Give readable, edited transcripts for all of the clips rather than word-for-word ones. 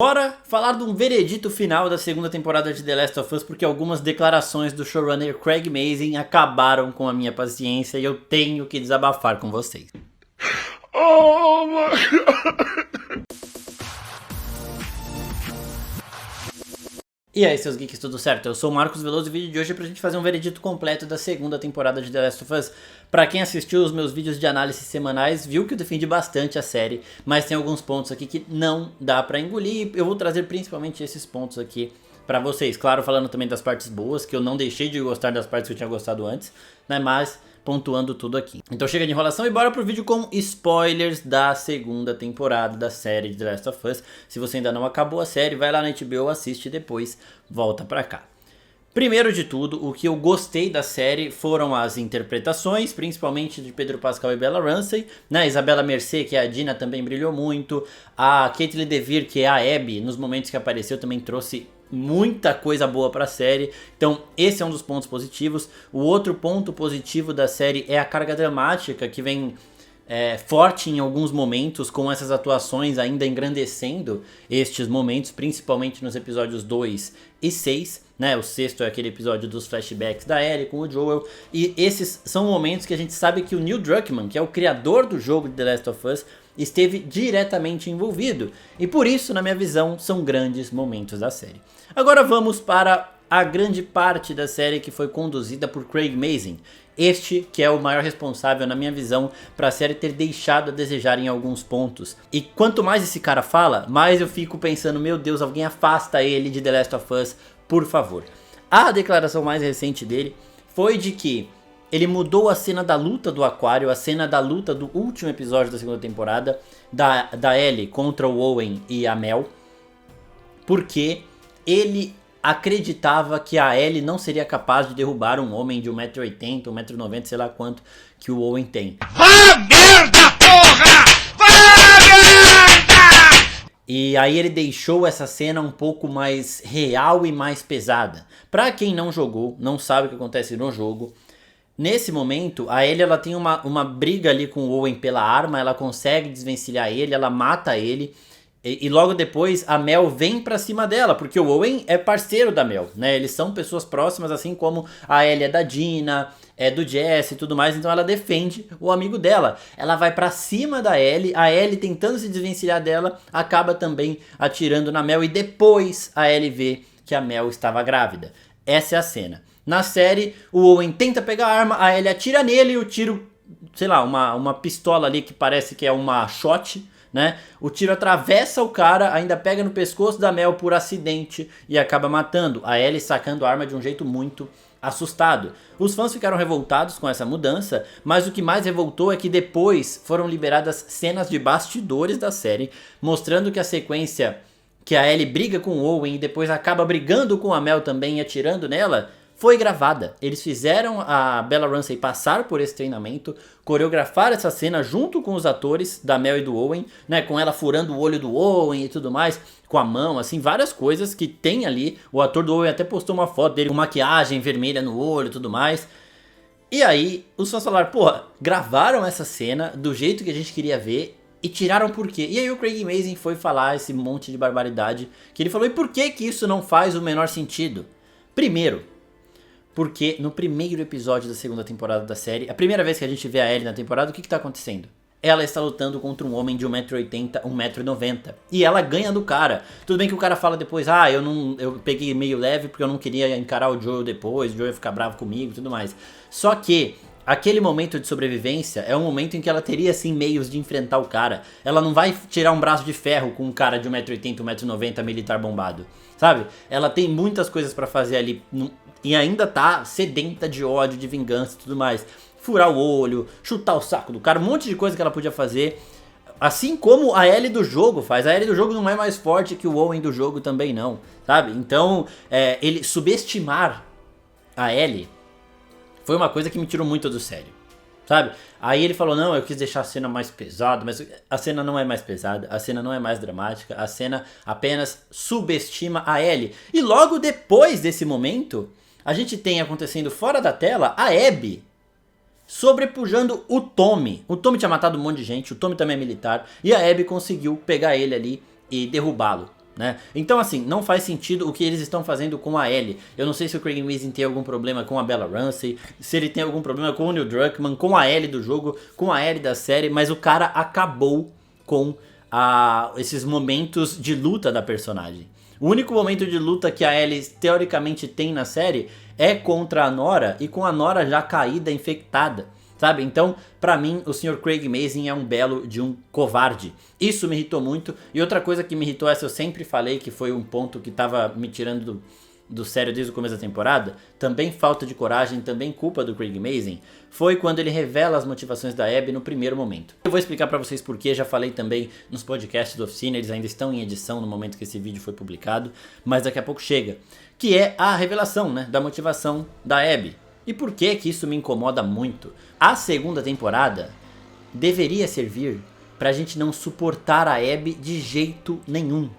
Bora falar de um veredito final da segunda temporada de The Last of Us, porque algumas declarações do showrunner Craig Mazin acabaram com a minha paciência e eu tenho que desabafar com vocês. Oh my God. E aí, seus geeks, tudo certo? Eu sou o Marcos Veloso e o vídeo de hoje é pra gente fazer um veredito completo da segunda temporada de The Last of Us. Pra quem assistiu os meus vídeos de análise semanais, viu que eu defendi bastante a série, mas tem alguns pontos aqui que não dá pra engolir. Eu vou trazer principalmente esses pontos aqui pra vocês. Claro, falando também das partes boas, que eu não deixei de gostar das partes que eu tinha gostado antes, né? Mas pontuando tudo aqui. Então chega de enrolação e bora pro vídeo com spoilers da segunda temporada da série de The Last of Us. Se você ainda não acabou a série, vai lá na HBO, assiste e depois volta pra cá. Primeiro de tudo, o que eu gostei da série foram as interpretações, principalmente de Pedro Pascal e Bella Ramsey, né? Isabela Merced, que é a Dina, também brilhou muito. A Caitlin Dever, que é a Abby, nos momentos que apareceu também trouxe muita coisa boa pra série. Então esse é um dos pontos positivos. O outro ponto positivo da série é a carga dramática, que vem forte em alguns momentos, com essas atuações ainda engrandecendo estes momentos, principalmente nos episódios 2 e 6, né? O sexto é aquele episódio dos flashbacks da Ellie com o Joel, e esses são momentos que a gente sabe que o Neil Druckmann, que é o criador do jogo de The Last of Us, esteve diretamente envolvido, e por isso, na minha visão, são grandes momentos da série. Agora vamos para a grande parte da série que foi conduzida por Craig Mazin. Este que é o maior responsável, na minha visão, para a série ter deixado a desejar em alguns pontos. E quanto mais esse cara fala, mais eu fico pensando, meu Deus, alguém afasta ele de The Last of Us, por favor. A declaração mais recente dele foi de que ele mudou a cena da luta do aquário, a cena da luta do último episódio da segunda temporada, da Ellie contra o Owen e a Mel, porque ele acreditava que a Ellie não seria capaz de derrubar um homem de 1,80m, 1,90m, sei lá quanto que o Owen tem. Vá merda, porra! Vá merda! E aí ele deixou essa cena um pouco mais real e mais pesada. Pra quem não jogou, não sabe o que acontece no jogo, nesse momento a Ellie ela tem uma briga ali com o Owen pela arma, ela consegue desvencilhar ele, ela mata ele. E logo depois a Mel vem pra cima dela, porque o Owen é parceiro da Mel, né? Eles são pessoas próximas, assim como a Ellie é da Dina, é do Jesse e tudo mais, então ela defende o amigo dela. Ela vai pra cima da Ellie, a Ellie tentando se desvencilhar dela, acaba também atirando na Mel e depois a Ellie vê que a Mel estava grávida. Essa é a cena. Na série, o Owen tenta pegar a arma, a Ellie atira nele e o tiro, sei lá, uma pistola ali que parece que é uma shot, né? O tiro atravessa o cara, ainda pega no pescoço da Mel por acidente e acaba matando. A Ellie sacando a arma de um jeito muito assustado. Os fãs ficaram revoltados com essa mudança, mas o que mais revoltou é que depois foram liberadas cenas de bastidores da série, mostrando que a sequência que a Ellie briga com o Owen e depois acaba brigando com a Mel também e atirando nela, foi gravada. Eles fizeram a Bella Ramsey passar por esse treinamento, coreografar essa cena junto com os atores da Mel e do Owen, né, com ela furando o olho do Owen e tudo mais, com a mão, assim, várias coisas que tem ali. O ator do Owen até postou uma foto dele com maquiagem vermelha no olho e tudo mais. E aí, os fãs falaram, porra, gravaram essa cena do jeito que a gente queria ver e tiraram por quê? E aí o Craig Mazin foi falar esse monte de barbaridade que ele falou, e por que que isso não faz o menor sentido? Primeiro, porque no primeiro episódio da segunda temporada da série, a primeira vez que a gente vê a Ellie na temporada, o que está acontecendo? Ela está lutando contra um homem de 1,80m, 1,90m. E ela ganha do cara. Tudo bem que o cara fala depois, eu peguei meio leve porque eu não queria encarar o Joel depois, o Joel ia ficar bravo comigo e tudo mais. Só que aquele momento de sobrevivência é um momento em que ela teria assim meios de enfrentar o cara. Ela não vai tirar um braço de ferro com um cara de 1,80m, 1,90m militar bombado, sabe? Ela tem muitas coisas pra fazer ali e ainda tá sedenta de ódio, de vingança e tudo mais. Furar o olho, chutar o saco do cara, um monte de coisa que ela podia fazer. Assim como a Ellie do jogo faz. A Ellie do jogo não é mais forte que o Owen do jogo também não, sabe? Então, ele subestimar a Ellie foi uma coisa que me tirou muito do sério, sabe? Aí ele falou, não, eu quis deixar a cena mais pesada, mas a cena não é mais pesada, a cena não é mais dramática, a cena apenas subestima a Ellie. E logo depois desse momento, a gente tem acontecendo fora da tela a Abby sobrepujando o Tommy. O Tommy tinha matado um monte de gente, o Tommy também é militar, e a Abby conseguiu pegar ele ali e derrubá-lo, né? Então assim, não faz sentido o que eles estão fazendo com a Ellie. Eu não sei se o Craig Mazin tem algum problema com a Bella Ramsey, se ele tem algum problema com o Neil Druckmann, com a Ellie do jogo, com a Ellie da série, mas o cara acabou com esses momentos de luta da personagem. O único momento de luta que a Ellie teoricamente tem na série é contra a Nora, e com a Nora já caída, infectada, sabe? Então, pra mim, o Sr. Craig Mazin é um belo de um covarde. Isso me irritou muito. E outra coisa que me irritou, essa eu sempre falei que foi um ponto que tava me tirando do sério desde o começo da temporada, também falta de coragem, também culpa do Craig Mazin, foi quando ele revela as motivações da Abby no primeiro momento. Eu vou explicar pra vocês porquê, já falei também nos podcasts do Oficina, eles ainda estão em edição no momento que esse vídeo foi publicado, mas daqui a pouco chega, que é a revelação, né, da motivação da Abby. E por que que isso me incomoda muito? A segunda temporada deveria servir pra gente não suportar a Abby de jeito nenhum.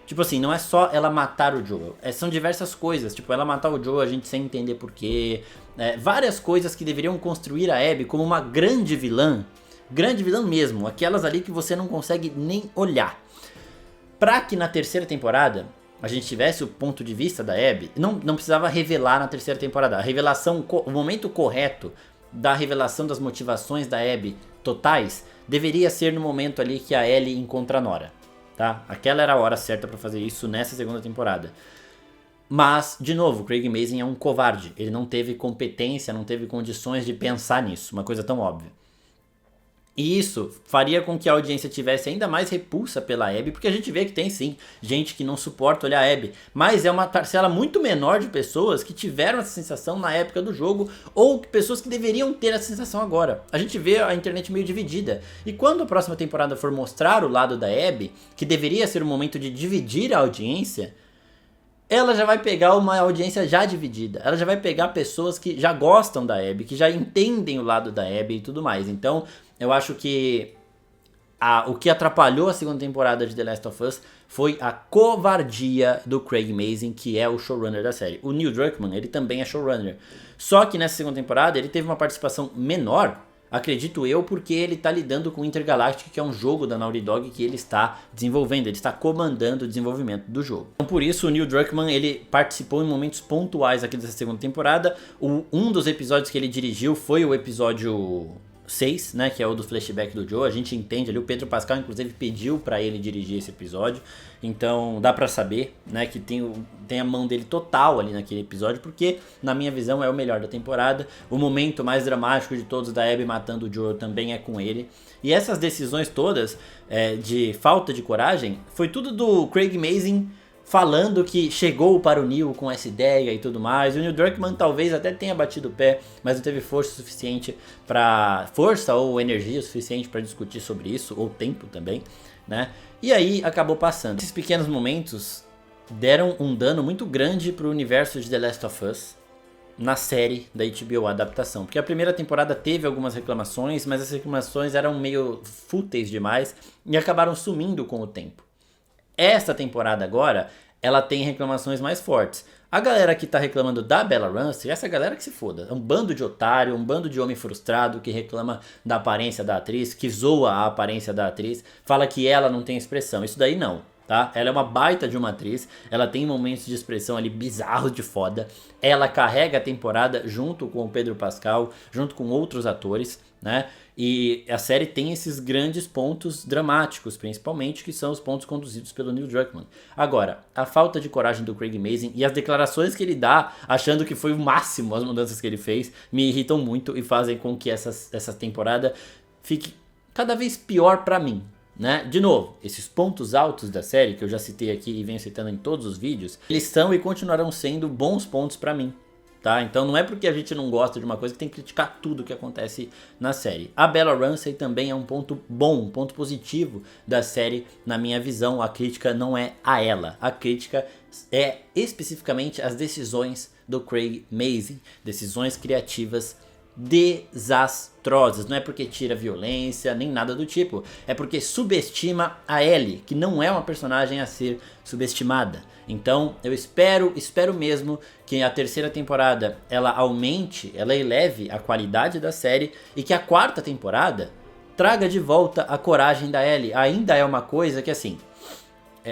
Tipo assim, não é só ela matar o Joel, são diversas coisas, tipo ela matar o Joel a gente sem entender porquê, várias coisas que deveriam construir a Abby como uma grande vilã mesmo, aquelas ali que você não consegue nem olhar. Pra que na terceira temporada a gente tivesse o ponto de vista da Abby, não precisava revelar na terceira temporada, a revelação, o momento correto da revelação das motivações da Abby totais, deveria ser no momento ali que a Ellie encontra a Nora. Tá? Aquela era a hora certa pra fazer isso nessa segunda temporada. Mas, de novo, Craig Mazin é um covarde. Ele não teve competência, não teve condições de pensar nisso. Uma coisa tão óbvia. E isso faria com que a audiência tivesse ainda mais repulsa pela Abby, porque a gente vê que tem sim gente que não suporta olhar a Abby, mas é uma parcela muito menor de pessoas que tiveram essa sensação na época do jogo, ou pessoas que deveriam ter essa sensação agora. A gente vê a internet meio dividida, e quando a próxima temporada for mostrar o lado da Abby, que deveria ser o momento de dividir a audiência, ela já vai pegar uma audiência já dividida. Ela já vai pegar pessoas que já gostam da Abby, que já entendem o lado da Abby e tudo mais. Então, eu acho que o que atrapalhou a segunda temporada de The Last of Us foi a covardia do Craig Mazin, que é o showrunner da série. O Neil Druckmann, ele também é showrunner. Só que nessa segunda temporada ele teve uma participação menor, acredito eu, porque ele está lidando com Intergalactic, que é um jogo da Naughty Dog que ele está desenvolvendo, ele está comandando o desenvolvimento do jogo. Então por isso o Neil Druckmann, ele participou em momentos pontuais aqui dessa segunda temporada. Um dos episódios que ele dirigiu foi o episódio 6, né, que é o do flashback do Joe. A gente entende ali, o Pedro Pascal inclusive pediu pra ele dirigir esse episódio, então dá pra saber, né, que tem a mão dele total ali naquele episódio, porque na minha visão é o melhor da temporada. O momento mais dramático de todos da Abby matando o Joe também é com ele. E essas decisões todas de falta de coragem, foi tudo do Craig Mazin falando que chegou para o Neil com essa ideia e tudo mais. O Neil Druckmann talvez até tenha batido o pé, mas não teve força suficiente ou energia suficiente para discutir sobre isso, ou tempo também, né? E aí acabou passando. Esses pequenos momentos deram um dano muito grande para o universo de The Last of Us na série da HBO, a adaptação. Porque a primeira temporada teve algumas reclamações, mas as reclamações eram meio fúteis demais e acabaram sumindo com o tempo. Esta temporada agora, ela tem reclamações mais fortes. A galera que tá reclamando da Bella Ramsey, essa galera que se foda. É um bando de otário, um bando de homem frustrado que reclama da aparência da atriz, que zoa a aparência da atriz, fala que ela não tem expressão. Isso daí não, tá? Ela é uma baita de uma atriz, ela tem momentos de expressão ali bizarros de foda. Ela carrega a temporada junto com o Pedro Pascal, junto com outros atores, né? E a série tem esses grandes pontos dramáticos, principalmente, que são os pontos conduzidos pelo Neil Druckmann. Agora, a falta de coragem do Craig Mazin e as declarações que ele dá, achando que foi o máximo as mudanças que ele fez, me irritam muito e fazem com que essa temporada fique cada vez pior pra mim, né? De novo, esses pontos altos da série, que eu já citei aqui e venho citando em todos os vídeos, eles são e continuarão sendo bons pontos pra mim. Tá? Então não é porque a gente não gosta de uma coisa que tem que criticar tudo que acontece na série. A Bella Ramsey também é um ponto bom, um ponto positivo da série, na minha visão. A crítica não é a ela, a crítica é especificamente as decisões do Craig Mazin, decisões criativas desastrosas. Não é porque tira violência, nem nada do tipo, é porque subestima a Ellie, que não é uma personagem a ser subestimada. Então eu espero mesmo que a terceira temporada ela aumente, ela eleve a qualidade da série, e que a quarta temporada traga de volta a coragem da Ellie. Ainda é uma coisa que assim,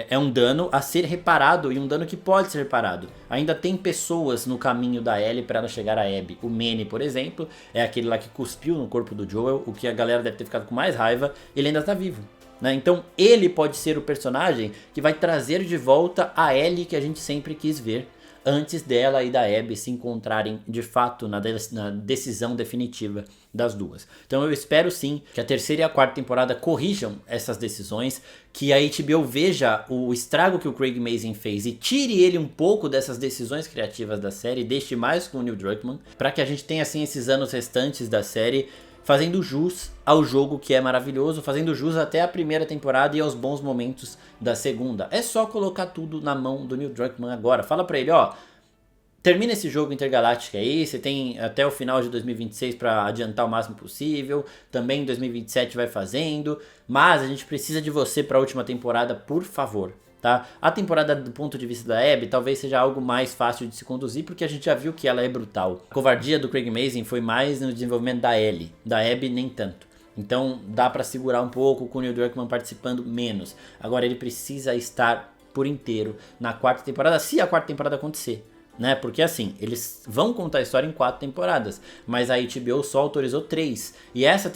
é um dano a ser reparado e um dano que pode ser reparado. Ainda tem pessoas no caminho da Ellie para ela chegar a Abby. O Manny, por exemplo, é aquele lá que cuspiu no corpo do Joel, o que a galera deve ter ficado com mais raiva. Ele ainda tá vivo, né? Então ele pode ser o personagem que vai trazer de volta a Ellie que a gente sempre quis ver, antes dela e da Abby se encontrarem de fato na decisão definitiva das duas. Então eu espero sim que a terceira e a quarta temporada corrijam essas decisões, que a HBO veja o estrago que o Craig Mazin fez e tire ele um pouco dessas decisões criativas da série, deixe mais com o Neil Druckmann, para que a gente tenha assim esses anos restantes da série fazendo jus ao jogo que é maravilhoso, fazendo jus até a primeira temporada e aos bons momentos da segunda. É só colocar tudo na mão do Neil Druckmann agora. Fala pra ele, ó, termina esse jogo intergaláctico aí, você tem até o final de 2026 para adiantar o máximo possível, também em 2027 vai fazendo, mas a gente precisa de você para a última temporada, por favor. Tá? A temporada do ponto de vista da Abby talvez seja algo mais fácil de se conduzir, porque a gente já viu que ela é brutal. A covardia do Craig Mazin foi mais no desenvolvimento da Ellie, da Abby nem tanto. Então dá pra segurar um pouco com o Neil Druckmann participando menos. Agora ele precisa estar por inteiro na quarta temporada, se a quarta temporada acontecer, né? Porque assim, eles vão contar a história em 4 temporadas, mas a HBO só autorizou 3. E essa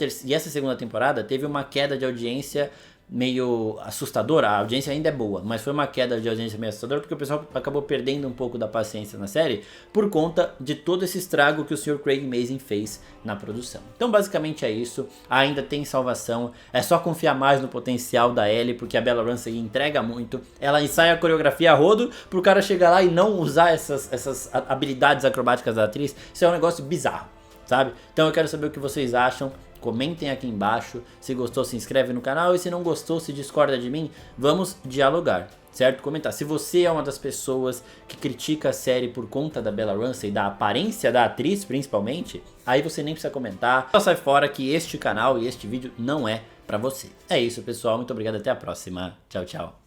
segunda temporada teve uma queda de audiência meio assustadora. A audiência ainda é boa, mas foi uma queda de audiência meio assustadora porque o pessoal acabou perdendo um pouco da paciência na série por conta de todo esse estrago que o Sr. Craig Mazin fez na produção. Então basicamente é isso, ainda tem salvação, é só confiar mais no potencial da Ellie, porque a Bella Ramsey entrega muito, ela ensaia a coreografia a rodo pro cara chegar lá e não usar essas habilidades acrobáticas da atriz. Isso é um negócio bizarro, sabe? Então eu quero saber o que vocês acham. Comentem aqui embaixo, se gostou se inscreve no canal e se não gostou, se discorda de mim, vamos dialogar, certo? Comentar. Se você é uma das pessoas que critica a série por conta da Bella Ramsey, da aparência da atriz principalmente, aí você nem precisa comentar, só sai fora que este canal e este vídeo não é pra você. É isso pessoal, muito obrigado, até a próxima, tchau, tchau.